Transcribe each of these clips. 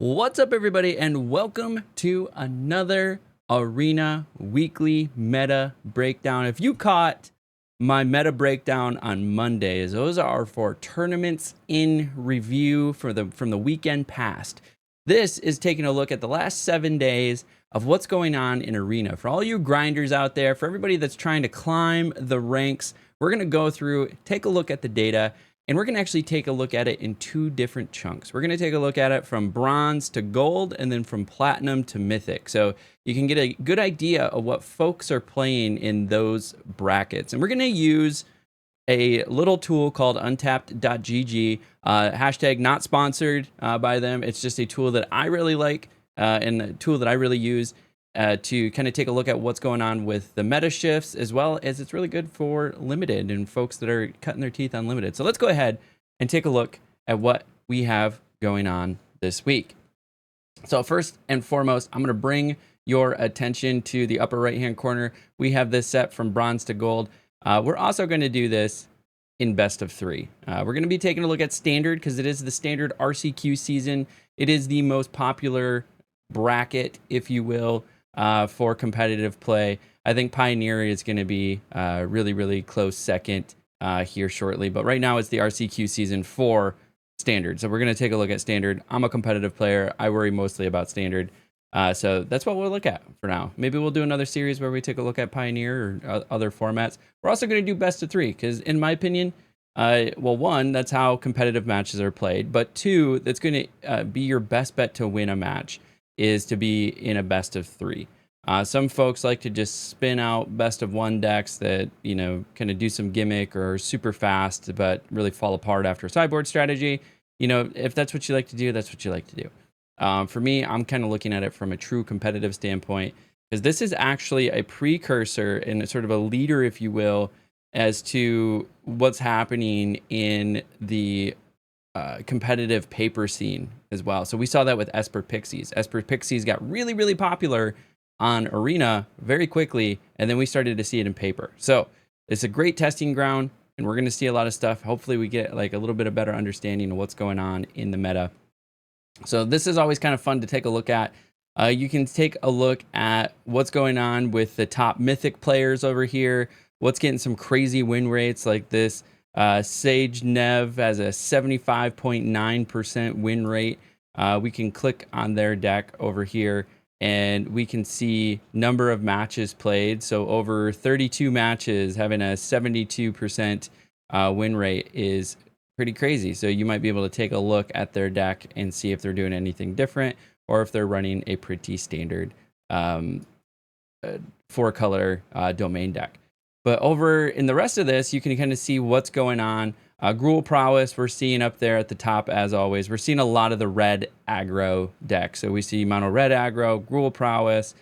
What's up, everybody, and welcome to another Arena Weekly Meta Breakdown. If you caught my meta breakdown on Mondays, those are for tournaments in review from the weekend past. This is taking a look at the last 7 days of what's going on in Arena. For all you grinders out there, for everybody that's trying to climb the ranks, we're going to go through, take a look at the data, and we're going to actually take a look at it in 2 different chunks. We're going to take a look at it from bronze to gold and then from platinum to mythic. So you can get a good idea of what folks are playing in those brackets. And we're going to use a little tool called untapped.gg, hashtag not sponsored by them. It's just a tool that I really like and a tool that I really use to kind of take a look at what's going on with the meta shifts, as well as it's really good for limited and folks that are cutting their teeth on limited. So let's go ahead and take a look at what we have going on this week. So first and foremost, I'm going to bring your attention to the upper right hand corner. We have this set from bronze to gold. We're also going to do this in best of 3. We're going to be taking a look at standard because it is the standard RCQ season. It is the most popular bracket, if you will, for competitive play. I think Pioneer is going to be really, really close second here shortly. But right now it's the RCQ season for standard. So we're going to take a look at standard. I'm a competitive player. I worry mostly about standard. So that's what we'll look at for now. Maybe we'll do another series where we take a look at Pioneer or other formats. We're also going to do best of 3 because, in my opinion, well, 1, that's how competitive matches are played. But 2, that's going to be your best bet to win a match is to be in a best of 3. Some folks like to just spin out best of 1 decks that, you know, kind of do some gimmick or super fast, but really fall apart after a sideboard strategy. You know, if that's what you like to do, that's what you like to do. For me, I'm kind of looking at it from a true competitive standpoint, because this is actually a precursor and sort of a leader, if you will, as to what's happening in the competitive paper scene as well. So we saw that with Esper Pixies. Esper Pixies got really, really popular on Arena very quickly, and then we started to see it in paper. So it's a great testing ground, and we're going to see a lot of stuff. Hopefully we get like a little bit of better understanding of what's going on in the meta. So this is always kind of fun to take a look at. You can take a look at what's going on with the top mythic players over here, what's getting some crazy win rates like this. Sage Nev has a 75.9% win rate. We can click on their deck over here and we can see number of matches played. So over 32 matches, having a 72% win rate is pretty crazy. So you might be able to take a look at their deck and see if they're doing anything different or if they're running a pretty standard 4-color domain deck. But over in the rest of this, you can kind of see what's going on. Gruul Prowess, we're seeing up there at the top as always. We're seeing a lot of the red aggro decks. So we see mono red aggro, Gruul Prowess,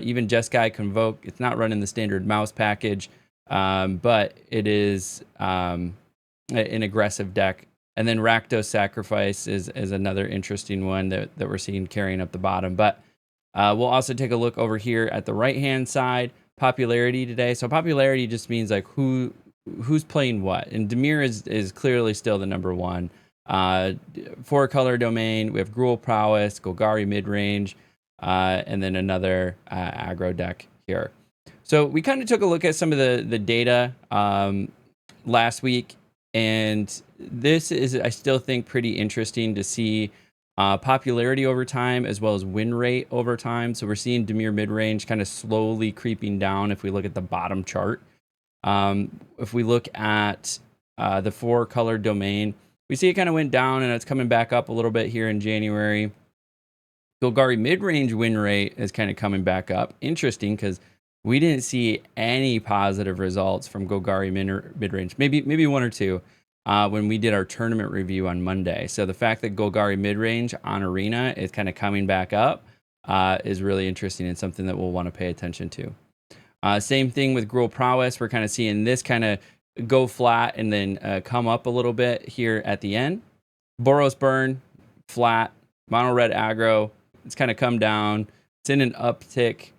even Jeskai Convoke. It's not running the standard mouse package, but it is an aggressive deck. And then Rakdos Sacrifice is another interesting one that we're seeing carrying up the bottom. But we'll also take a look over here at the right-hand side. Popularity today. So popularity just means like who's playing what. And Dimir is clearly still the number 1. 4-color domain. We have Gruul Prowess, Golgari Midrange, and then another aggro deck here. So we kind of took a look at some of the data last week. And this is, I still think, pretty interesting to see popularity over time as well as win rate over time. So we're seeing Dimir midrange kind of slowly creeping down if we look at the bottom chart. If we look at the 4-color domain, we see it kind of went down and it's coming back up a little bit here in January. Golgari midrange win rate is kind of coming back up. Interesting, because we didn't see any positive results from Golgari midrange. Maybe 1 or 2 when we did our tournament review on Monday. So the fact that Golgari midrange on Arena is kind of coming back up is really interesting and something that we'll want to pay attention to. Same thing with Gruul Prowess. We're kind of seeing this kind of go flat and then come up a little bit here at the end. Boros Burn, flat. Mono red aggro, it's kind of come down. It's in an uptick.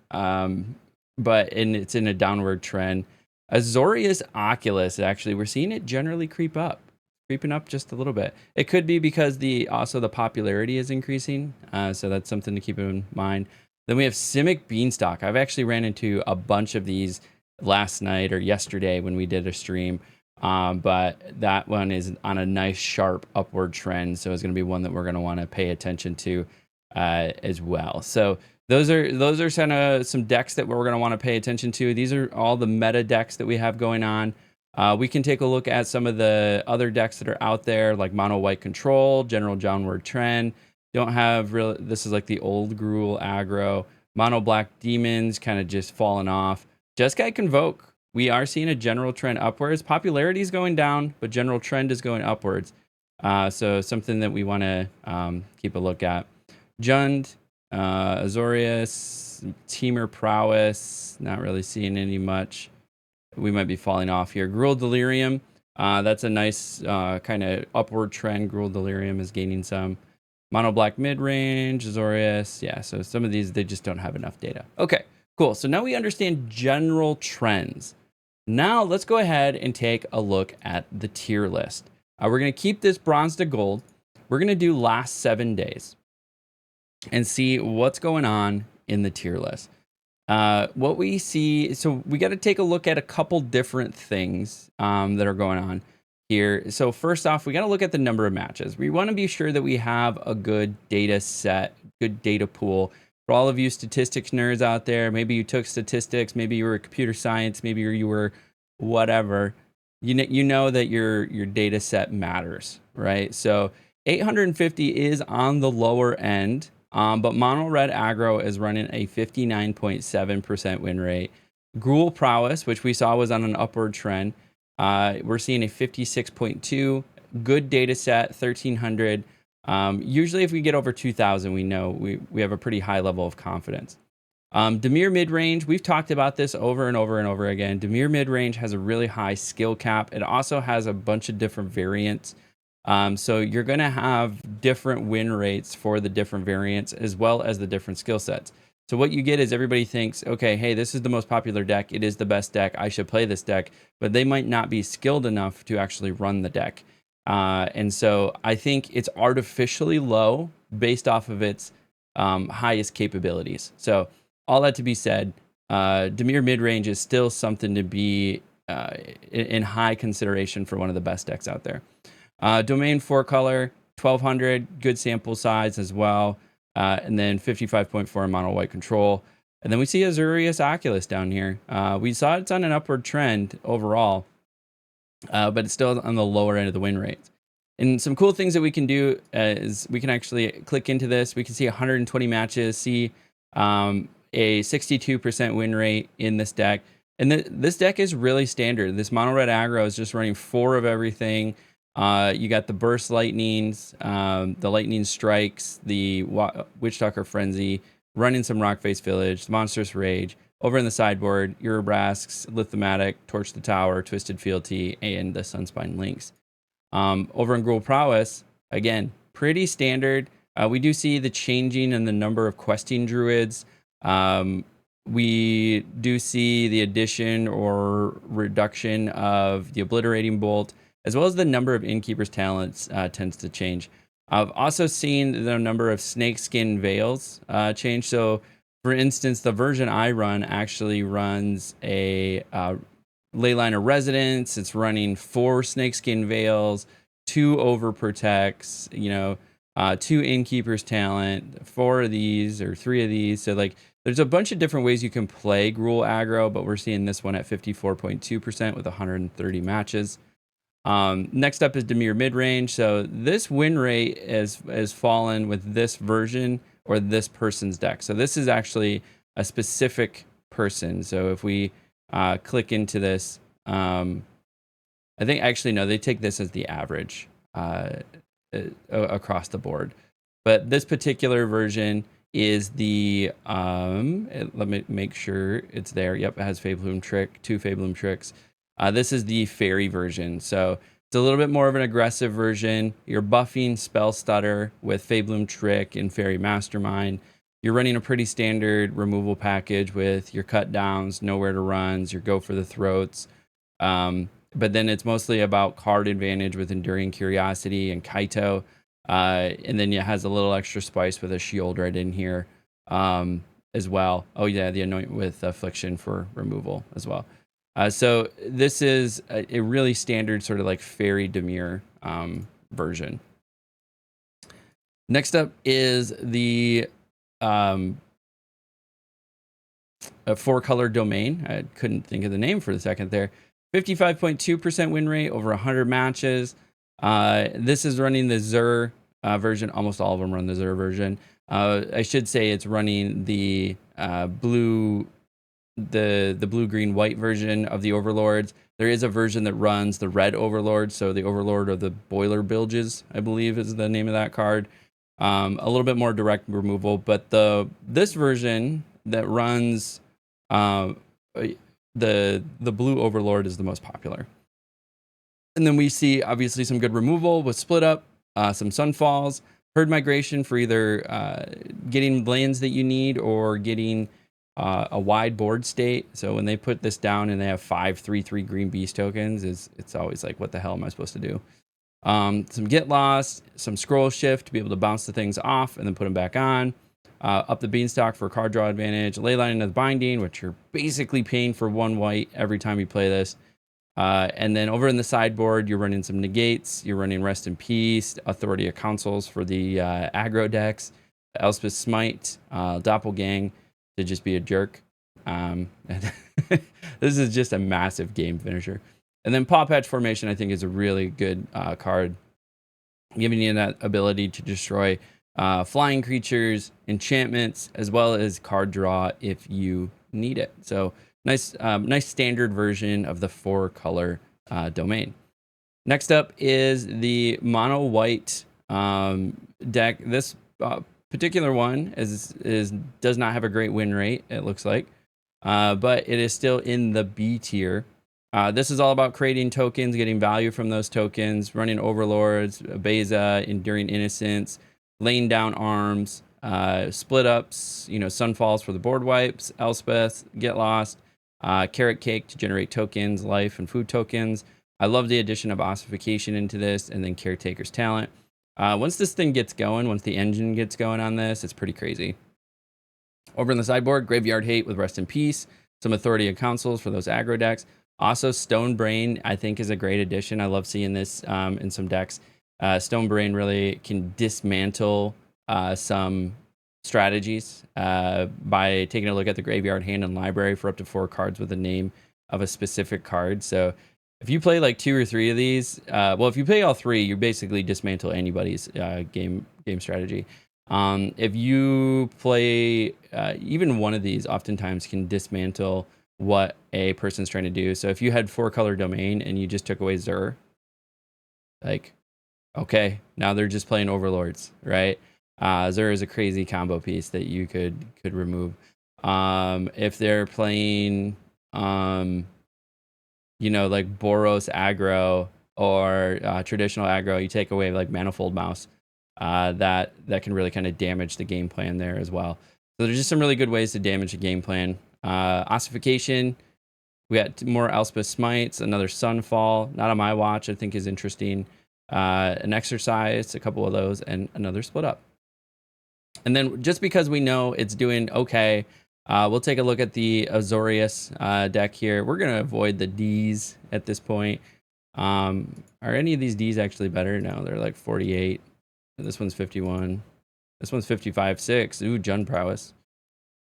But it's in a downward trend. Azorius Oculus, actually, we're seeing it generally creep up. creeping up just a little bit. It could be because also the popularity is increasing, so that's something to keep in mind. Then we have Simic Beanstalk. I've actually ran into a bunch of these last night or yesterday when we did a stream, but that one is on a nice sharp upward trend, so it's going to be one that we're going to want to pay attention to as well. So those are kind of some decks that we're going to want to pay attention to. These are all the meta decks that we have going on. We can take a look at some of the other decks that are out there, like Mono White Control, General Downward Trend. Don't have real. This is like the old Gruul aggro. Mono Black Demons kind of just falling off. Jeskai Convoke. We are seeing a general trend upwards. Popularity is going down, but general trend is going upwards. So something that we want to keep a look at. Jund, Azorius, Temur Prowess. Not really seeing any much. We might be falling off here. Gruul Delirium. That's a nice kind of upward trend. Gruul Delirium is gaining some. Mono Black mid-range, Azorius. Yeah, so some of these, they just don't have enough data. Okay, cool. So now we understand general trends. Now let's go ahead and take a look at the tier list. We're going to keep this bronze to gold. We're going to do last 7 days and see what's going on in the tier list. What we see, so we got to take a look at a couple different things that are going on here. So first off, we got to look at the number of matches. We want to be sure that we have a good data set, good data pool. For all of you statistics nerds out there, maybe you took statistics, maybe you were computer science, maybe you were whatever, you know that your data set matters, right? So 850 is on the lower end. But Mono Red Aggro is running a 59.7% win rate. Gruul Prowess, which we saw was on an upward trend, we're seeing a 56.2. Good data set, 1,300. Usually if we get over 2,000, we know we have a pretty high level of confidence. Dimir mid-range, we've talked about this over and over and over again. Dimir mid-range has a really high skill cap. It also has a bunch of different variants. So you're going to have different win rates for the different variants as well as the different skill sets. So what you get is everybody thinks, okay, hey, this is the most popular deck. It is the best deck. I should play this deck. But they might not be skilled enough to actually run the deck. And so I think it's artificially low based off of its highest capabilities. So all that to be said, Dimir midrange is still something to be in high consideration for one of the best decks out there. Domain 4-color, 1200, good sample size as well. And then 55.4 Mono White Control. And then we see Azorius Oculus down here. We saw it's on an upward trend overall, but it's still on the lower end of the win rate. And some cool things that we can do is we can actually click into this. We can see 120 matches, see a 62% win rate in this deck. And this deck is really standard. This Mono Red Aggro is just running 4 of everything. You got the Burst Lightnings, the Lightning Strikes, the Witchtalker Frenzy, running some Rockface Village, Monstrous Rage. Over in the sideboard, Urabrasks, Lithomatic, Torch the Tower, Twisted Fealty, and the Sunspine Links. Over in Gruul Prowess, again, pretty standard. We do see the changing in the number of questing druids. We do see the addition or reduction of the Obliterating Bolt, as well as the number of Innkeeper's talents tends to change. I've also seen the number of Snakeskin Veils change. So, for instance, the version I run actually runs a Leyline of Residence. It's running 4 Snakeskin Veils, 2 Overprotects, 2 Innkeeper's Talent, 4 of these or 3 of these. So, like, there's a bunch of different ways you can play Gruul aggro, but we're seeing this one at 54.2% with 130 matches. Next up is Dimir midrange. So this win rate is fallen with this version or this person's deck. So this is actually a specific person. So if we click into this, I think actually no, they take this as the average across the board. But this particular version is the let me make sure it's there. Yep, it has Fabloom Trick, 2 Fabloom Tricks. This is the fairy version, so it's a little bit more of an aggressive version. You're buffing Spell Stutter with Fabloom Trick and Fairy Mastermind. You're running a pretty standard removal package with your cut downs, nowhere to runs, your go for the throats. but then it's mostly about card advantage with Enduring Curiosity and Kaito. And then it has a little extra spice with a shield right in here as well. Oh yeah, the Anoint with Affliction for removal as well. So this is a really standard sort of like Fairy Dimir version. Next up is the a 4-color domain. I couldn't think of the name for a second there. 55.2% win rate over 100 matches. This is running the Zur version. Almost all of them run the Zur version. I should say it's running the blue green white version of the Overlords. There is a version that runs the red Overlord, so the Overlord of the Boiler Bilges, I believe is the name of that card. A little bit more direct removal, but this version that runs the blue Overlord is the most popular. And then we see obviously some good removal with Split Up, some Sunfalls, Herd Migration for either getting lands that you need or getting a wide board state. So when they put this down and they have 5 3/3 green beast tokens, it's always like, what the hell am I supposed to do? Some Get Lost, some Scroll Shift to be able to bounce the things off and then put them back on. Up the Beanstalk for card draw advantage. Leyline into the Binding, which you're basically paying for 1 white every time you play this. And then over in the sideboard, you're running some Negates. You're running Rest in Peace, Authority of Councils for the aggro decks, Elspeth Smite, Doppelgang to just be a jerk. This is just a massive game finisher. And then Paw Patch Formation, I think, is a really good card, giving you that ability to destroy flying creatures, enchantments, as well as card draw if you need it. So nice standard version of the 4-color domain. Next up is the mono white deck. This particular one does not have a great win rate, it looks like, but it is still in the B tier. This is all about creating tokens, getting value from those tokens, running Overlords, Beza, Enduring Innocence, laying down arms, Split Ups, Sunfalls for the board wipes, Elspeth, Get Lost, Carrot Cake to generate tokens, life, and food tokens. I love the addition of Ossification into this, and then Caretaker's Talent. Once this thing gets going, once the engine gets going on this, it's pretty crazy. Over in the sideboard, Graveyard Hate with Rest in Peace, some Authority of Councils for those aggro decks. Also, Stone Brain, I think, is a great addition. I love seeing this in some decks. Stone Brain really can dismantle some strategies by taking a look at the graveyard, hand, and library for up to 4 cards with the name of a specific card. So if you play like 2 or 3 of these, well, if you play all 3, you basically dismantle anybody's game strategy. If you play even one of these, oftentimes can dismantle what a person's trying to do. So if you had 4-color domain and you just took away Zur, like, okay, now they're just playing Overlords, right? Zur is a crazy combo piece that you could remove. If they're playing, like Boros aggro or traditional aggro, you take away like Manifold Mouse. That can really kind of damage the game plan there as well. So there's just some really good ways to damage the game plan. Ossification, we got more Elspeth Smites, another Sunfall, not on my watch, I think is interesting. An Exercise, a couple of those, and another Split Up. And then just because we know it's doing okay, we'll take a look at the Azorius deck here. We're going to avoid the Ds at this point. Are any of these Ds actually better? No, they're like 48. This one's 51. This one's 55.6. Ooh, Jund Prowess.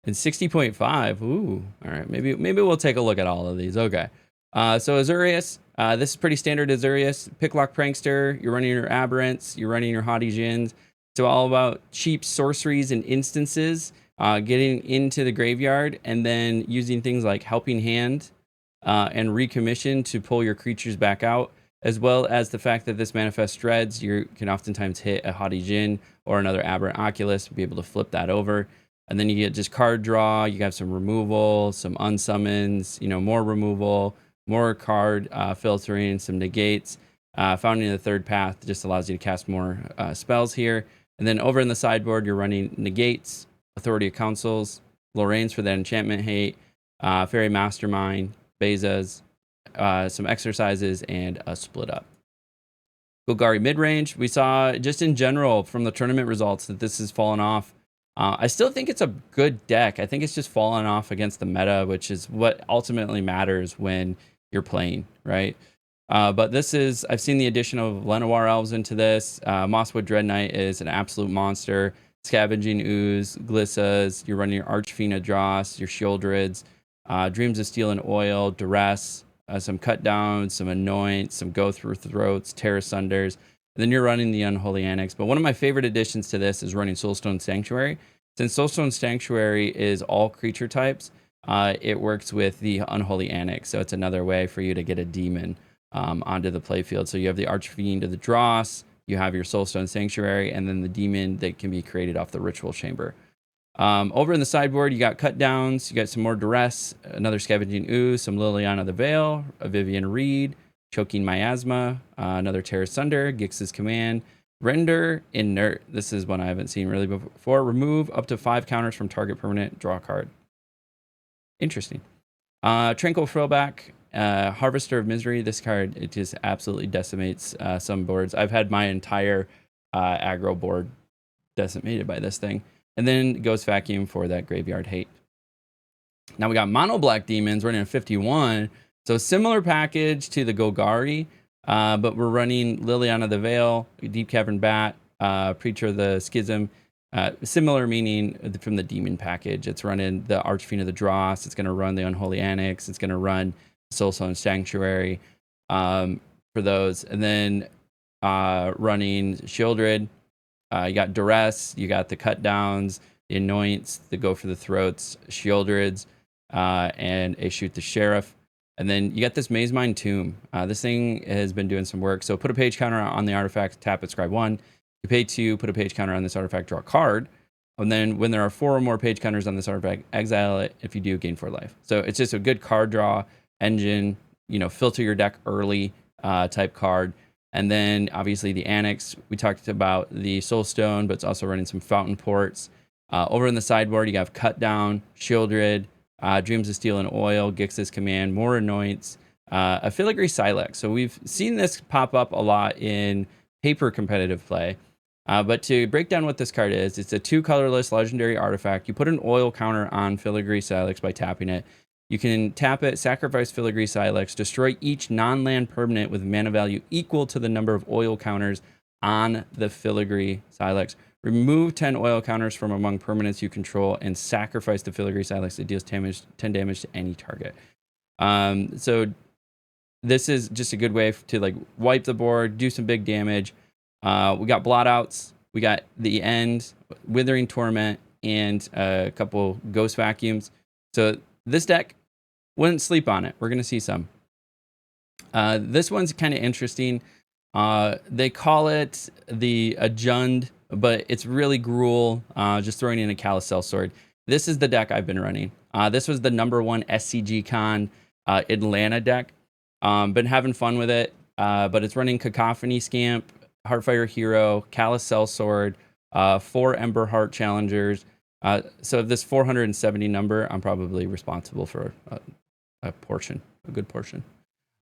And 60.5. Ooh, all right. Maybe we'll take a look at all of these. Okay. So Azorius, this is pretty standard Azorius. Picklock Prankster, you're running your Aberrants, you're running your Haughty Djinns. So all about cheap sorceries and instances, getting into the graveyard, and then using things like Helping Hand and Recommission to pull your creatures back out, as well as the fact that this manifests Dreads. You can oftentimes hit a Haughty Djinn or another Aberrant Oculus, be able to flip that over. And then you get just card draw, you have some removal, some unsummons, more removal, more card filtering, some negates. Founding the Third Path just allows you to cast more spells here. And then over in the sideboard, you're running negates, Authority of Councils, Lorraine's for that enchantment hate, Fairy Mastermind, Bezas, some exercises, and a split up. Golgari mid-range, we saw just in general from the tournament results that this has fallen off. I still think it's a good deck. I think it's just fallen off against the meta, which is what ultimately matters when you're playing, right? But this is, I've seen the addition of Lenoir Elves into this. Mosswood Dread Knight is an absolute monster. Scavenging Ooze, Glissas, you're running your Archfiend Dross, your Shieldrids, Dreams of Steel and Oil, Duress, some Cut Downs, some Anoint, some Go Through Throats, Terra Sunders. And then you're running the Unholy Annex. But one of my favorite additions to this is running Soulstone Sanctuary. Since Soulstone Sanctuary is all creature types, it works with the Unholy Annex. So it's another way for you to get a demon onto the playfield. So you have the Archfiend of the Dross, you have your Soulstone Sanctuary, and then the demon that can be created off the Ritual Chamber. Over in the sideboard, you got Cut Downs, you got some more Duress, another Scavenging Ooze, some Liliana the Veil, a Vivian Reed, Choking Miasma, another Terra Sunder, Gix's Command, Render, Inert. This is one I haven't seen really before. Remove up to 5 counters from target permanent, draw a card. Interesting. Tranquil Throwback, Harvester of Misery. This card, it just absolutely decimates some boards. I've had my entire aggro board decimated by this thing. And then Ghost Vacuum for that Graveyard Hate. Now we got Mono Black Demons running a 51. So similar package to the Golgari, but we're running Liliana the Veil, Deep Cavern Bat, Preacher of the Schism. Similar meaning from the Demon package. It's running the Archfiend of the Dross. It's going to run the Unholy Annex. It's going to run Soulstone Sanctuary for those. And then running Shieldred. You got Duress. You got the Cut Downs, the Anoints, the Go for the Throats, Shieldrids, and a Shoot the Sheriff. And then you got this Maze Mine Tomb. This thing has been doing some work. So put a page counter on the artifact, tap it, scribe 1. You pay 2, put a page counter on this artifact, draw a card. And then when there are 4 or more page counters on this artifact, exile it. If you do, gain 4 life. So it's just a good card draw engine, you know, filter your deck early type card. And then obviously the Annex, we talked about the Soulstone, but it's also running some Fountain Ports. Over in the sideboard, you have Cut Down, Shieldred, Dreams of Steel and Oil, Gix's Command, more Anoints, a Filigree Silex. So we've seen this pop up a lot in paper competitive play. But to break down what this card is, it's a 2 colorless legendary artifact. You put an oil counter on Filigree Silex by tapping it. You can tap it, sacrifice Filigree Silex, destroy each non-land permanent with mana value equal to the number of oil counters on the Filigree Silex. Remove 10 oil counters from among permanents you control and sacrifice the Filigree Silex. It deals 10 damage to any target. So this is just a good way to like wipe the board, do some big damage. We got Blotouts, we got the End, Withering Torment, and a couple Ghost Vacuums. So this deck, wouldn't sleep on it. We're going to see some. This one's kind of interesting. They call it the Ajund, but it's really Gruul, just throwing in a Calisel Sword. This is the deck I've been running. This was the #1 SCG Con Atlanta deck. Been having fun with it, but it's running Cacophony Scamp, Heartfire Hero, Calisel Sword, 4 Ember Heart Challengers. So this 470 number, I'm probably responsible for a portion, a good portion.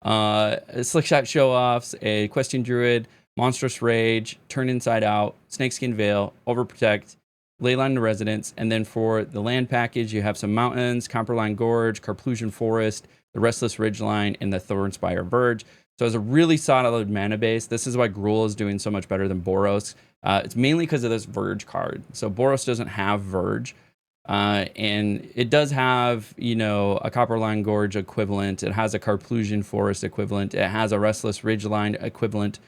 Slickshot Show-Offs, a Questing Druid, Monstrous Rage, Turn Inside Out, Snakeskin Veil, Overprotect, Leyline to Residence, and then for the land package, you have some Mountains, Copperline Gorge, Carplusian Forest, the Restless Ridgeline, and the Thornspire Verge. So it's a really solid mana base. This is why Gruul is doing so much better than Boros. It's mainly because of this Verge card. So Boros doesn't have Verge. And it does have, you know, a Copperline Gorge equivalent. It has a Carplusian Forest equivalent. It has a Restless Ridgeline equivalent.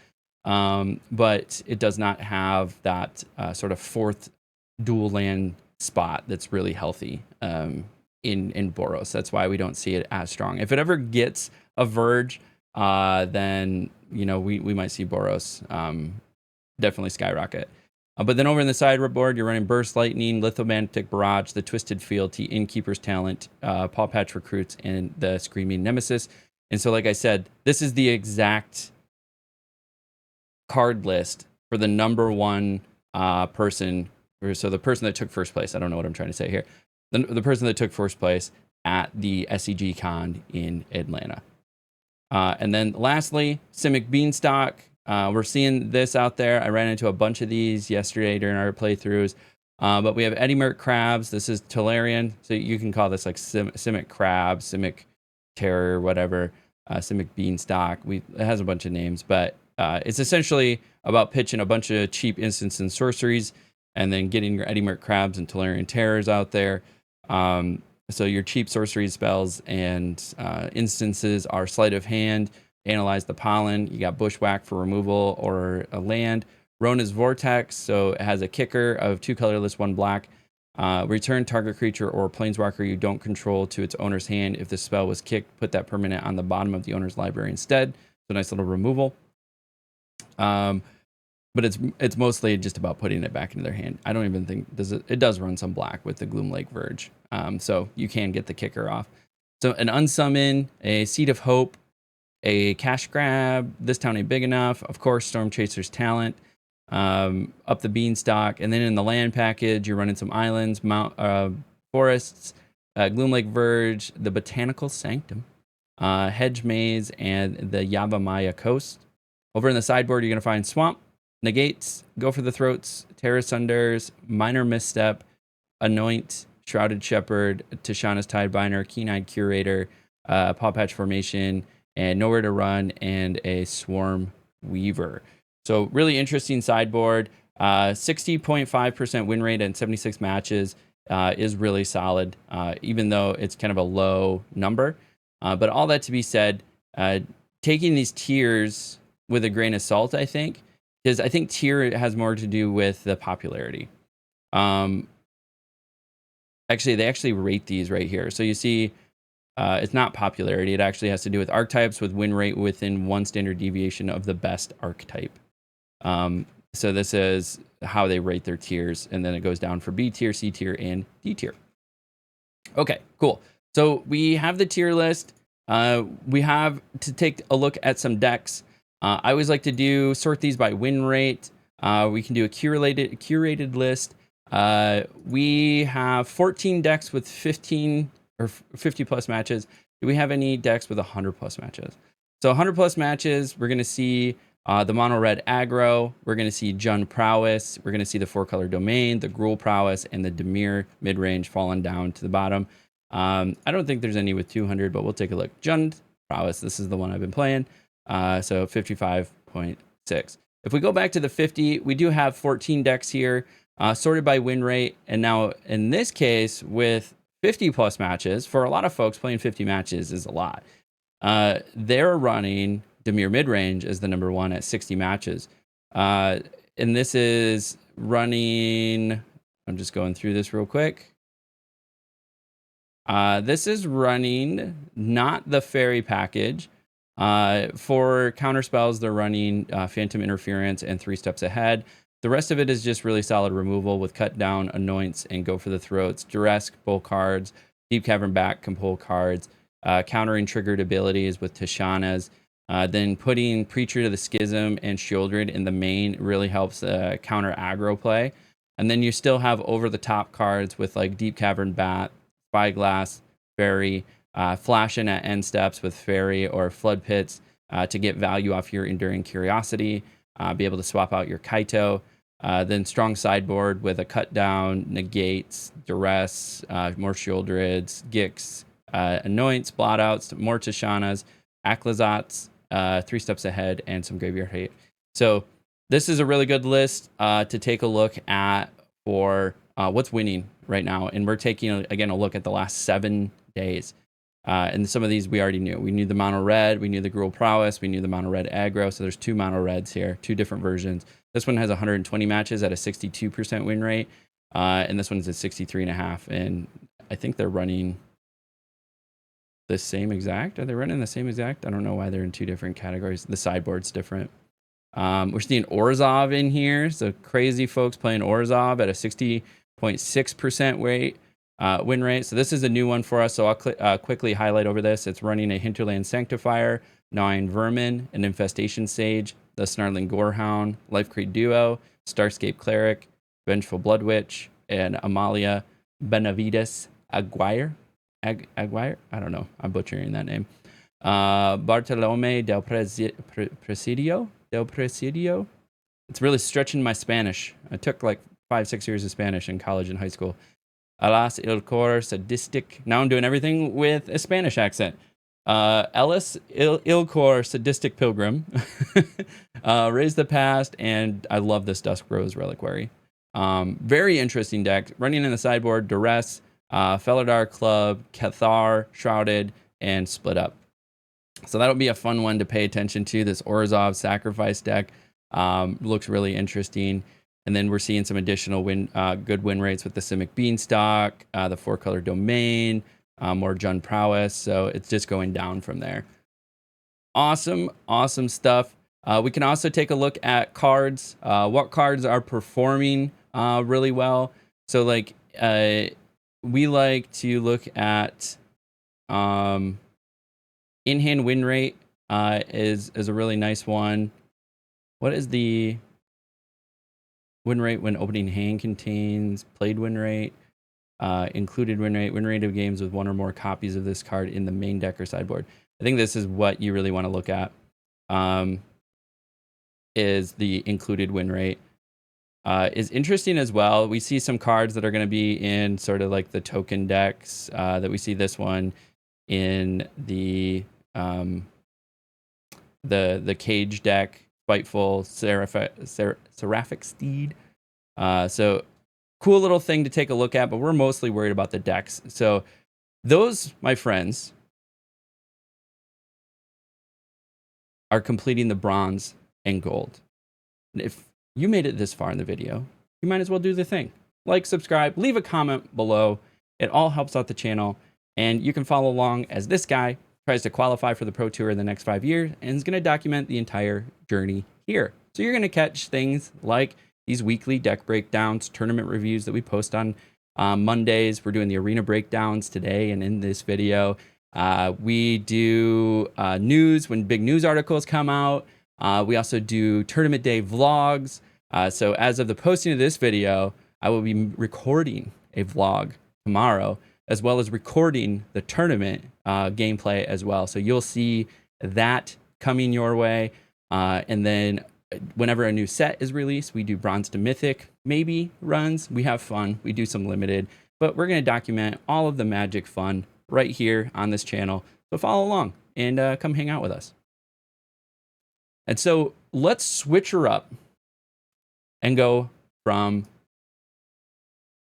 But it does not have that sort of 4th dual land spot that's really healthy in Boros. That's why we don't see it as strong. If it ever gets a Verge, then, you know, we might see Boros definitely skyrocket. But then over in the sideboard, you're running Burst Lightning, Lithomantic Barrage, the Twisted Fealty, Innkeeper's Talent, Paw Patch Recruits, and the Screaming Nemesis. And so, like I said, this is the exact card list for the #1 person, or so the person that took first place. I don't know what I'm trying to say here. The person that took first place at the SCG Con in Atlanta. And then lastly, Simic Beanstalk. We're seeing this out there. I ran into a bunch of these yesterday during our playthroughs. But we have Eddie Merc Crabs. This is Tolarian. So you can call this like Simic Crab, Simic Terror, whatever. Simic Beanstalk. It has a bunch of names, but it's essentially about pitching a bunch of cheap instants and sorceries and then getting your Eddie Merc Crabs and Tolarian Terrors out there. So your cheap sorcery spells and instances are Sleight of Hand, Analyze the Pollen. You got Bushwhack for removal or a land. Rona's Vortex, so it has a kicker of 2 colorless, 1 black. Return target creature or planeswalker you don't control to its owner's hand. If the spell was kicked, put that permanent on the bottom of the owner's library instead. So nice little removal. But it's mostly just about putting it back into their hand. I don't even think it does run some black with the Gloomlake Verge. So you can get the kicker off. So an unsummon, a Seed of Hope, a cash grab, this town ain't big enough. Of course, Storm Chaser's Talent, up the Beanstalk, and then in the land package, you're running some islands, forests, Gloomlake Verge, the Botanical Sanctum, Hedge Maze, and the Yavimaya Coast. Over in the sideboard, you're going to find Swamp, Negates, Go for the Throats, Terra Sunders, Minor Misstep, Anoint, Shrouded Shepherd, Tishana's Tidebinder, Keen-Eyed Curator, Paw Patch Formation, and Nowhere to Run, and a Swarm Weaver. So really interesting sideboard. 60.5% win rate and 76 matches is really solid, even though it's kind of a low number. But all that to be said, taking these tiers with a grain of salt, I think, because I think tier has more to do with the popularity. Actually, they actually rate these right here. So you see, it's not popularity. It actually has to do with archetypes with win rate within 1 standard deviation of the best archetype. So this is how they rate their tiers, and then it goes down for B tier, C tier, and D tier. Okay, cool. So we have the tier list. We have to take a look at some decks. I always like to sort these by win rate. We can do a curated list. We have 14 decks with 15 or 50 plus matches. Do we have any decks with 100 plus matches? So 100 plus matches, we're going to see the mono red aggro. We're going to see Jund Prowess. We're going to see the 4-color domain, the Gruul Prowess, and the Dimir mid-range falling down to the bottom. I don't think there's any with 200, but we'll take a look. Jund Prowess, this is the one I've been playing. So 55.6. If we go back to the 50, we do have 14 decks here, sorted by win rate. And now in this case, with 50 plus matches, for a lot of folks, playing 50 matches is a lot. They're running Dimir midrange as the number 1 at 60 matches. And this is running, I'm just going through this real quick. This is running not the fairy package. For counter spells, they're running Phantom Interference and 3 Steps Ahead. The rest of it is just really solid removal with Cut Down, Anoints, and Go for the Throats. Duress, pull cards. Deep Cavern Back can pull cards. Countering triggered abilities with Tishana's. Then putting Preacher to the Schism and Shieldred in the main really helps counter aggro play. And then you still have over-the-top cards with like Deep Cavern Bat, Spyglass, Fairy, flash in at end steps with Fairy or Flood Pits to get value off your Enduring Curiosity, be able to swap out your Kaito. Then strong sideboard with a Cut Down, Negates, Duress, more Shieldreds, Gix, Anoints, Blotouts, more Tishana's, Aclazats, 3 Steps Ahead, and some Graveyard Hate. So this is a really good list to take a look at for what's winning right now. And we're taking, again, a look at the last 7 days. And some of these we already knew. We knew the mono red, we knew the Gruul Prowess, we knew the mono red aggro. So there's 2 mono reds here, 2 different versions. This one has 120 matches at a 62% win rate. And this one's at 63.5. And I think they're running the same exact. Are they running the same exact? I don't know why they're in 2 different categories. The sideboard's different. We're seeing Orzhov in here. So crazy folks playing Orzhov at a 60.6% win rate. So this is a new one for us. So I'll quickly highlight over this. It's running a Hinterland Sanctifier, Gnawing Vermin, an Infestation Sage, the Snarling Gorehound, Life Creed Duo, Starscape Cleric, Vengeful Blood Witch, and Amalia Benavides Aguirre. Aguirre? I don't know. I'm butchering that name. Bartolome Presidio. It's really stretching my Spanish. I took like 5-6 years of Spanish in college and high school. Alas il cor sadistic. Now I'm doing everything with a Spanish accent. Ellis il cor sadistic pilgrim. Raise the past, and I love this Dusk Rose reliquary. Very interesting deck. Running in the sideboard, Duress, Felidar Club, Cathar, Shrouded, and Split Up. So that'll be a fun one to pay attention to. This Orzhov Sacrifice deck looks really interesting. And then we're seeing some additional good win rates with the Simic Beanstalk, the 4-color Domain, more Jund Prowess. So it's just going down from there. Awesome, awesome stuff. We can also take a look at cards. What cards are performing really well. So like we like to look at in-hand win rate is a really nice one. What is the win rate when opening hand contains played win rate, included win rate of games with one or more copies of this card in the main deck or sideboard? I think this is what you really want to look at, is the included win rate. Is interesting as well. We see some cards that are going to be in sort of like the token decks, that we see this one in the Cage deck, Spiteful, Seraphic Steed. So cool little thing to take a look at, but we're mostly worried about the decks. So those, my friends, are completing the bronze and gold. And if you made it this far in the video, you might as well do the thing. Like, subscribe, leave a comment below. It all helps out the channel. And you can follow along as this guy tries to qualify for the Pro Tour in the next 5 years and is going to document the entire journey here. So you're going to catch things like these weekly deck breakdowns, tournament reviews that we post on Mondays. We're doing the arena breakdowns today and in this video. We do news when big news articles come out. We also do tournament day vlogs. So as of the posting of this video, I will be recording a vlog tomorrow, as well as recording the tournament gameplay as well. So you'll see that coming your way. And then whenever a new set is released, we do bronze to mythic, maybe runs. We have fun. We do some limited, but we're going to document all of the Magic fun right here on this channel. So follow along and come hang out with us. And so let's switch her up and go from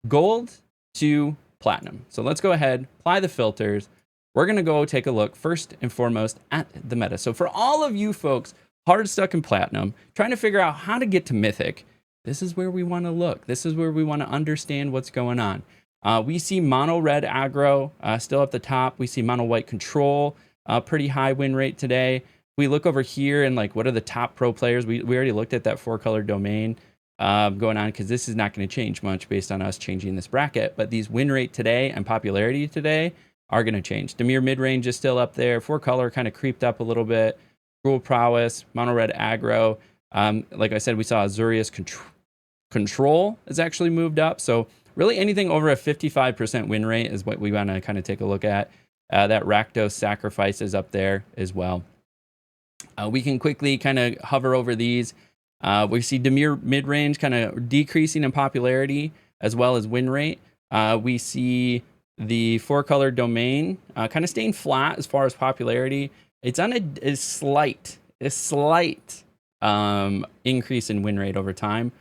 gold to platinum. So let's go ahead, apply the filters. We're going to go take a look first and foremost at the meta. So for all of you folks hard stuck in platinum, trying to figure out how to get to mythic, this is where we want to look. This is where we want to understand what's going on. We see mono red aggro still at the top. We see mono white control, pretty high win rate today. We look over here and like, what are the top pro players? We already looked at that 4-color Domain going on, because this is not going to change much based on us changing this bracket. But these win rate today and popularity today are going to change. Dimir mid-range is still up there. 4-color kind of creeped up a little bit. Cruel Prowess, mono red aggro. Like I said, we saw Azurius control has actually moved up. So really anything over a 55% win rate is what we want to kind of take a look at. That Rakdos Sacrifice is up there as well. We can quickly kind of hover over these. We see Dimir mid-range kind of decreasing in popularity as well as win rate. We see the 4-color Domain kind of staying flat as far as popularity. It's on a slight increase in win rate over time.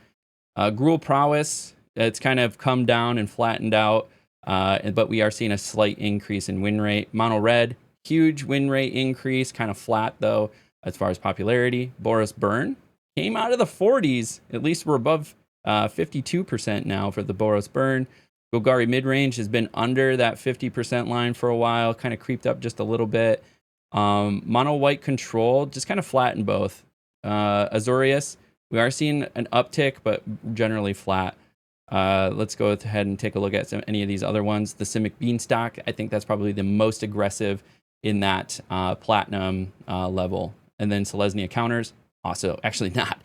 Gruul Prowess, it's kind of come down and flattened out, but we are seeing a slight increase in win rate. Mono red, huge win rate increase, kind of flat though as far as popularity. Boros Burn came out of the 40s. At least we're above 52% now for the Boros Burn. Golgari midrange has been under that 50% line for a while, kind of creeped up just a little bit. Mono white control just kind of flattened both. Azorius, we are seeing an uptick, but generally flat. Let's go ahead and take a look at any of these other ones. The Simic Beanstalk, I think that's probably the most aggressive in that platinum level. And then Selesnya Counters, also, actually not.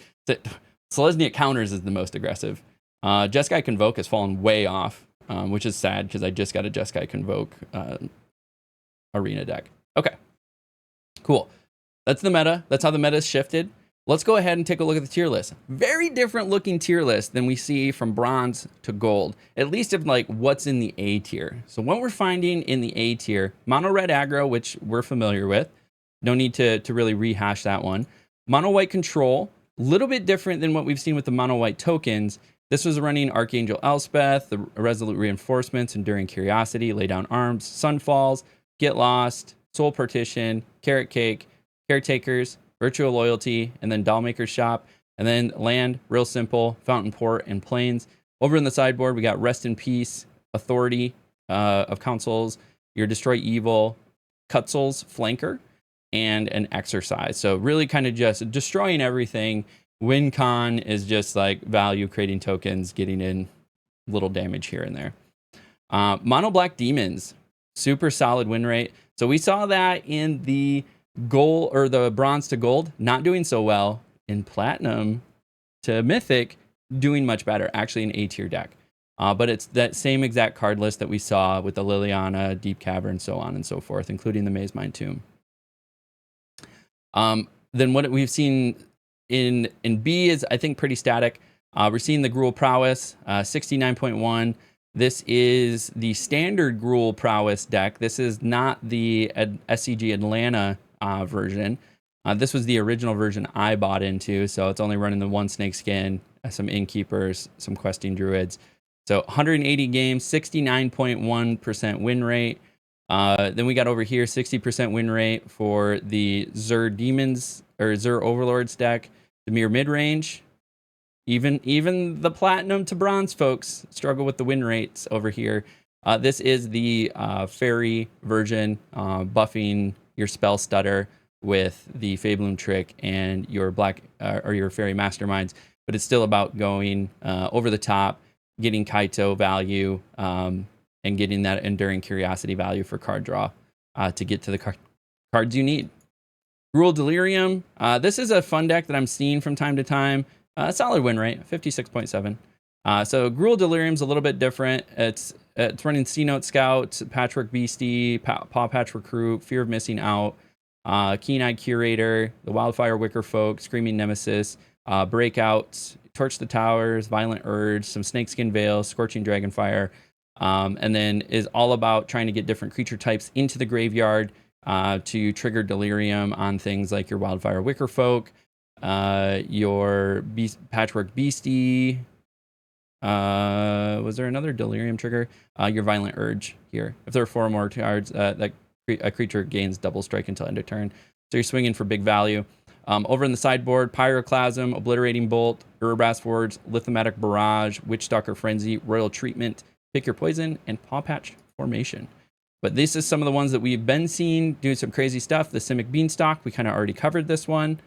Selesnya Counters is the most aggressive. Jeskai Convoke has fallen way off, which is sad because I just got a Jeskai Convoke arena deck. Okay. Cool. That's the meta. That's how the meta is shifted. Let's go ahead and take a look at the tier list. Very different looking tier list than we see from bronze to gold, at least of like what's in the A tier. So what we're finding in the A tier, mono red aggro, which we're familiar with. No need to really rehash that one. Mono white control, a little bit different than what we've seen with the mono white tokens. This was running Archangel Elspeth, the Resolute Reinforcements, Enduring Curiosity, Lay Down Arms, Sunfalls, Get Lost, Soul Partition, Carrot Cake, Caretakers, Virtual Loyalty, and then Dollmaker's Shop, and then land, real simple, Fountain Port, and Plains. Over in the sideboard, we got Rest in Peace, Authority of Councils, your Destroy Evil, Cutzel's Flanker, and an Exercise. So really kind of just destroying everything. Win con is just like value, creating tokens, getting in little damage here and there. Mono Black Demons, super solid win rate. So we saw that in the gold or the bronze to gold, not doing so well. In platinum to mythic, doing much better, actually an A tier deck. But it's that same exact card list that we saw with the Liliana, Deep Cavern, so on and so forth, including the Maze Mine Tomb. Then what we've seen in B is, I think, pretty static. We're seeing the Gruul Prowess, 69.1. This is the standard Gruul Prowess deck. This is not the SCG Atlanta version. This was the original version I bought into, so it's only running the one snake skin, some innkeepers, some questing druids. So 180 games, 69.1% win rate. Then we got over here 60% win rate for the Zur Demons or Zur Overlords deck, Dimir mid-range. Even the platinum to bronze folks struggle with the win rates over here. This is the fairy version, buffing your spell stutter with the Fabloom trick and your black or your fairy masterminds, but it's still about going over the top, getting Kaito value, and getting that enduring curiosity value for card draw to get to the cards you need. Gruul Delirium. This is a fun deck that I'm seeing from time to time. Solid win rate, 56.7. So Gruul Delirium's a little bit different. It's running C-Note Scout, Patchwork Beastie, Paw Patch Recruit, Fear of Missing Out, Keen-Eyed Curator, the Wildfire Wicker Folk, Screaming Nemesis, Breakout, Torch the Towers, Violent Urge, some Snakeskin Veil, Scorching Dragonfire, and then is all about trying to get different creature types into the graveyard to trigger Delirium on things like your Wildfire Wicker Folk, your Patchwork Beastie. Was there another Delirium trigger? Your Violent Urge here. If there are 4 or more cards, a creature gains double strike until end of turn. So you're swinging for big value. Over in the sideboard, Pyroclasm, Obliterating Bolt, Urabrass Forge, Lithomatic Barrage, Witchstalker Frenzy, Royal Treatment, Pick Your Poison, and Paw Patch Formation. But this is some of the ones that we've been seeing doing some crazy stuff. The Simic Beanstalk, we kind of already covered this one.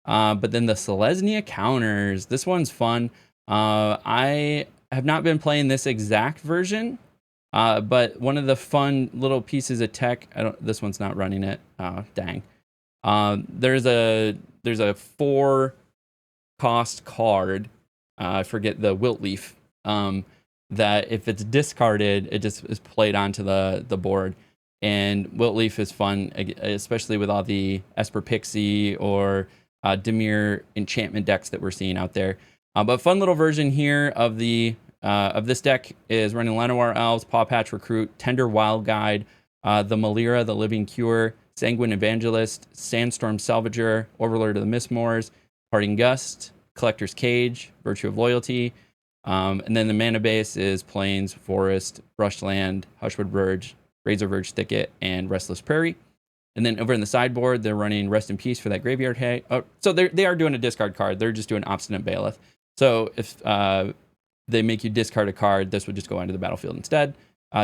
But then the Selesnya counters, this one's fun. I have not been playing this exact version, but one of the fun little pieces of tech, this one's not running it. Oh, dang. There's a 4 cost card. I forget the Wilt Leaf. That if it's discarded, it just is played onto the board. And Wilt Leaf is fun, especially with all the Esper Pixie or Dimir enchantment decks that we're seeing out there. But fun little version here of this deck is running Llanowar Elves, Paw Patch Recruit, Tender Wild Guide, the Malira, the Living Cure, Sanguine Evangelist, Sandstorm Salvager, Overlord of the Mistmoors, Parting Gust, Collector's Cage, Virtue of Loyalty, and then the mana base is Plains, Forest, Brushland, Hushwood Verge, Razor Verge Thicket, and Restless Prairie. And then over in the sideboard, they're running Rest in Peace for that graveyard hay. Oh, so they are doing a discard card. They're just doing Obstinate Bailiff. So if they make you discard a card, this would just go onto the battlefield instead.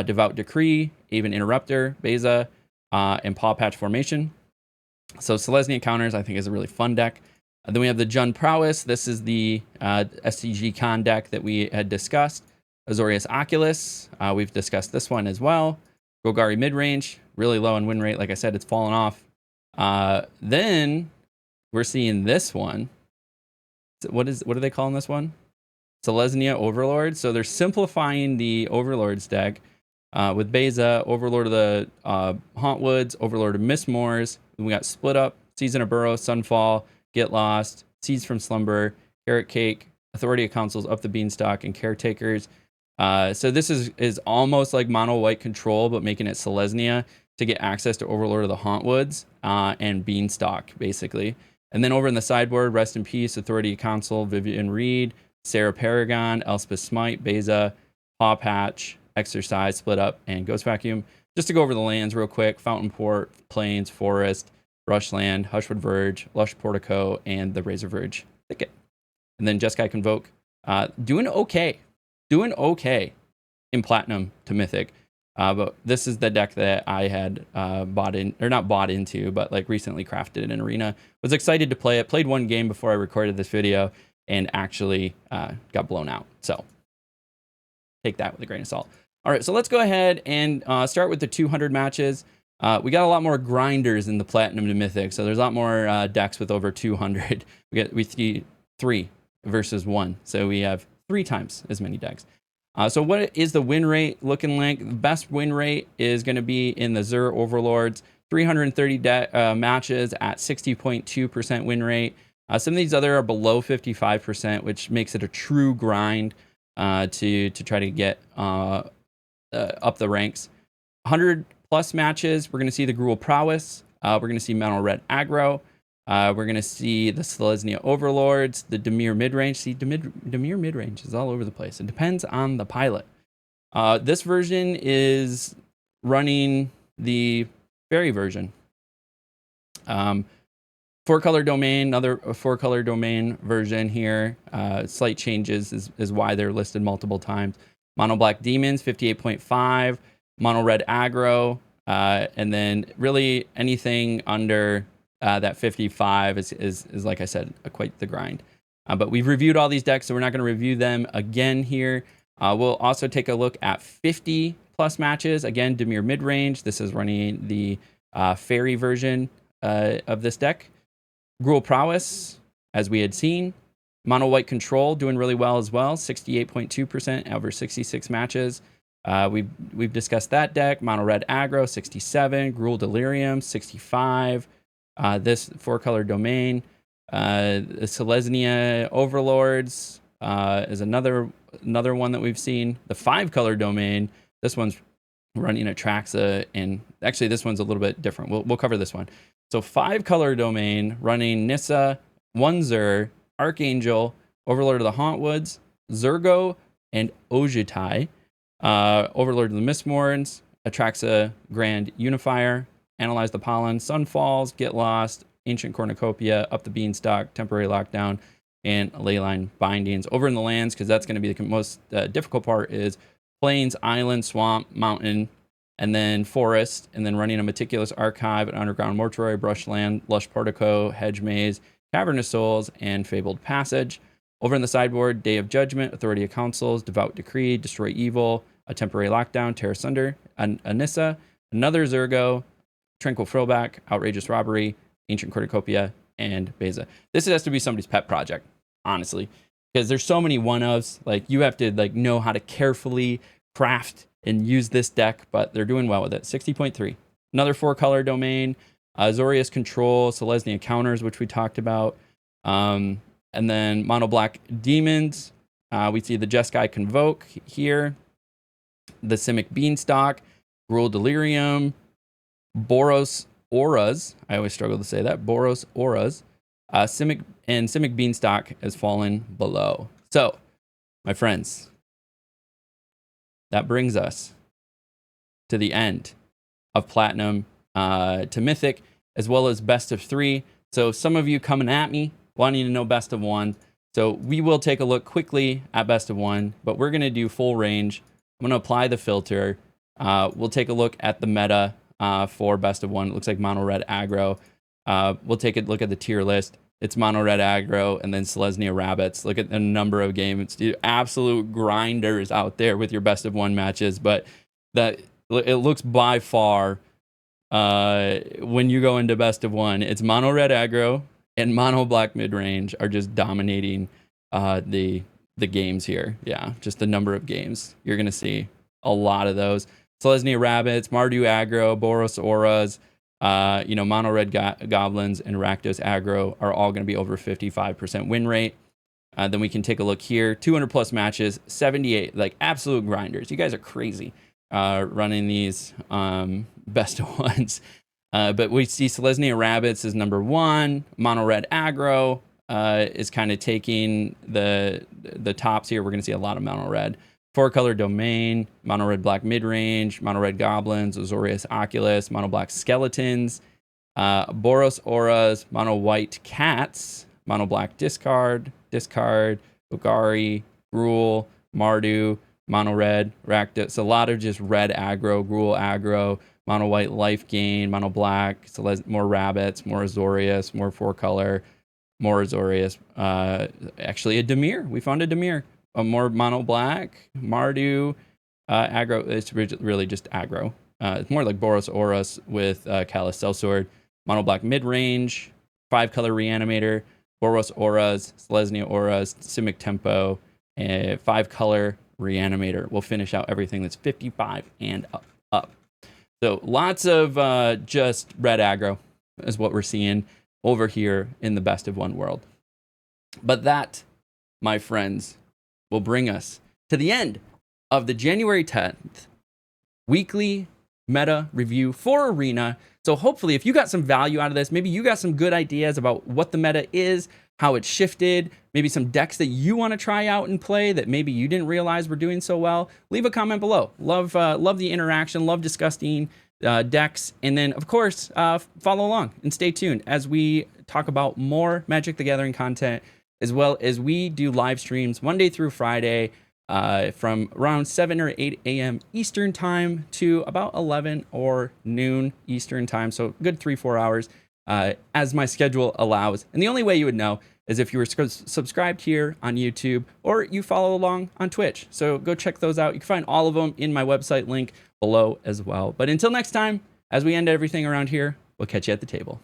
Devout Decree, Aven Interrupter, Beza, and Paw Patch Formation. So Selesnya counters, I think, is a really fun deck. Then we have the Jund Prowess. This is the SCG Con deck that we had discussed. Azorius Oculus, we've discussed this one as well. Golgari Midrange, really low in win rate. Like I said, it's fallen off. Then we're seeing this one. What are they calling this one? Selesnya Overlord. So they're simplifying the Overlords deck. with Beza, Overlord of the Hauntwoods, Overlord of Mistmoors. We got Split Up, Season of Burrow, Sunfall, Get Lost, Seeds from Slumber, Carrot Cake, Authority of Councils, Up the Beanstalk, and Caretakers. So this is almost like mono white control, but making it Selesnya to get access to Overlord of the Hauntwoods and Beanstalk, basically. And then over in the sideboard, Rest in Peace, Authority of Council, Vivian Reed, Sarah Paragon, Elspeth Smite, Beza, Paw Patch, Exercise, Split Up, and Ghost Vacuum. Just to go over the lands real quick, Fountain Port, Plains, Forest, Rushland, Hushwood Verge, Lush Portico, and the Razor Verge Thicket. And then Jeskai Convoke, doing okay in Platinum to Mythic. But this is the deck that I had not bought into, but like recently crafted in Arena. Was excited to play it. Played one game before I recorded this video and actually got blown out. So take that with a grain of salt. All right, so let's go ahead and start with the 200 matches. We got a lot more grinders in the Platinum to Mythic, so there's a lot more decks with over 200. We see 3 versus 1, so we have 3 times as many decks. So what is the win rate looking like? The best win rate is going to be in the Zur Overlords, 330 matches at 60.2% win rate. Some of these other are below 55%, which makes it a true grind to try to get up the ranks. 100 plus matches, we're going to see the Gruul Prowess. We're going to see Mono Red Aggro. We're going to see the Selesnya Overlords, the Dimir midrange. See, Dimir midrange is all over the place. It depends on the pilot. This version is running the fairy version. 4-color domain, another 4-color domain version here. Slight changes is why they're listed multiple times. Mono Black Demons, 58.5. Mono Red Aggro. And then really anything under that 55 is like I said, quite the grind. But we've reviewed all these decks, so we're not going to review them again here. We'll also take a look at 50 plus matches. Again, Dimir midrange. This is running the fairy version of this deck. Gruul Prowess, as we had seen. Mono White Control doing really well as well, 68.2% over 66 matches. We've discussed that deck. Mono Red Aggro, 67. Gruul Delirium, 65. This 4-color domain. The Selesnya Overlords is another one that we've seen. The 5-color domain. This one's running Atraxa, and actually this one's a little bit different. We'll cover this one. So 5-color domain running Nissa, 1 Zur, Archangel, Overlord of the Hauntwoods, Zurgo, and Ojutai. Overlord of the Mistmourns, Atraxa Grand Unifier, Analyze the Pollen, Sunfalls, Get Lost, Ancient Cornucopia, Up the Beanstalk, Temporary Lockdown, and Leyline Bindings. Over in the lands, because that's going to be the most difficult part, is Plains, Island, Swamp, Mountain, and then Forest, and then running a Meticulous Archive, an Underground Mortuary, Brushland, Lush Portico, Hedge Maze, Cavern of Souls, and Fabled Passage. Over in the sideboard, Day of Judgment, Authority of Councils, Devout Decree, Destroy Evil, a Temporary Lockdown, Tear Asunder, Anissa, another Zurgo, Tranquil Throwback, Outrageous Robbery, Ancient Cornucopia, and Beza. This has to be somebody's pet project, honestly, because there's so many one-ofs. Like, you have to know how to carefully craft and use this deck, but they're doing well with it. 60.3. Another 4-color domain, Azorius Control, Selesnya Counters, which we talked about, and then Mono Black Demons. We see the Jeskai Convoke here, the Simic Beanstalk, Gruul Delirium, Boros Auras. I always struggle to say that. Boros Auras. Simic Beanstalk has fallen below. So, my friends, that brings us to the end of Platinum to Mythic, as well as Best of 3. So some of you coming at me, wanting to know Best of 1. So we will take a look quickly at Best of 1, but we're going to do full range. I'm going to apply the filter. We'll take a look at the meta for Best of 1. It looks like Mono Red Aggro. We'll take a look at the tier list. It's Mono Red Aggro and then Selesnya Rabbits. Look at the number of games. Dude, absolute grinders out there with your Best of 1 matches, but that it looks by far when you go into Best of 1, it's Mono Red Aggro and Mono Black Midrange are just dominating the games here. Yeah, just the number of games. You're going to see a lot of those. Selesnya Rabbits, Mardu Aggro, Boros Auras, Mono Red Goblins, and Rakdos Aggro are all going to be over 55% win rate. Then we can take a look here. 200 plus matches, 78, like absolute grinders. You guys are crazy running these best of ones. But we see Selesnya Rabbits is number 1. Mono Red Aggro is kind of taking the tops here. We're going to see a lot of Mono Red. 4-color Domain, Mono Red Black Midrange, Mono Red Goblins, Azorius Oculus, Mono Black Skeletons, Boros Auras, Mono White Cats, Mono Black Discard, Ogari, Gruul, Mardu, Mono Red, Rakdos. A lot of just red aggro, Gruul aggro, Mono White Life Gain, Mono Black, more Rabbits, more Azorius, more 4-color, more Azorius. Actually, a Dimir. We found a Dimir. A more Mono Black, Mardu, aggro. It's really just aggro. It's more like Boros Auras with Callous Sellsword. Mono Black Midrange, 5-color Reanimator, Boros Auras, Selesnya Auras, Simic Tempo, 5-color Reanimator. We'll finish out everything that's 55 and up. So lots of just red aggro is what we're seeing over here in the best of one world. But that, my friends, will bring us to the end of the January 10th weekly meta review for Arena. So hopefully if you got some value out of this, maybe you got some good ideas about what the meta is, how it shifted, maybe some decks that you want to try out and play that maybe you didn't realize were doing so well, leave a comment below. Love the interaction, love discussing decks, and then of course follow along and stay tuned as we talk about more Magic the Gathering content, as well as we do live streams Monday through Friday from around 7 or 8 a.m. Eastern time to about 11 or noon Eastern time. So good 3-4 hours as my schedule allows. And the only way you would know is if you were subscribed here on YouTube or you follow along on Twitch. So go check those out. You can find all of them in my website link below as well. But until next time, as we end everything around here, we'll catch you at the table.